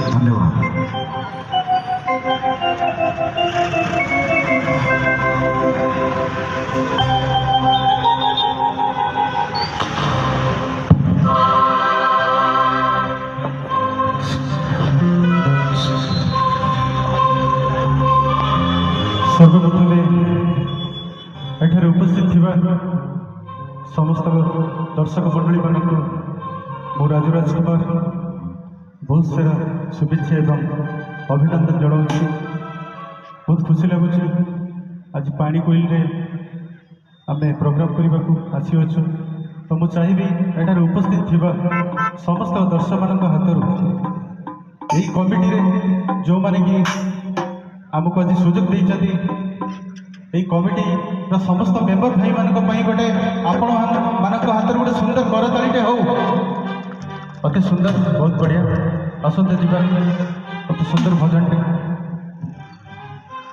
धन्यवाद। सर्वप्रथमे एठार उपस्थित थिबा समस्त दर्शक मंडली मान मु राजराज कुमार बहुत सारा शुभेच्छा एवं अभिनंदन जनाऊँ। बहुत खुशी लगुच आज पानी कोइल आम प्रोग्राम करने को आसीचु। तो मुझे चाहिए एठार उपस्थित थिबा समस्त दर्शक मान हाथ यही कमिटी जो माने कि आमको आज सुजोग देती कमिटी समस्त मेंबर भाई मान गोटे आपण मान हाथ गोटे सुंदर करतालीटे हो अति सुंदर बहुत बढ़िया आसंते जीवा अति सुंदर भजन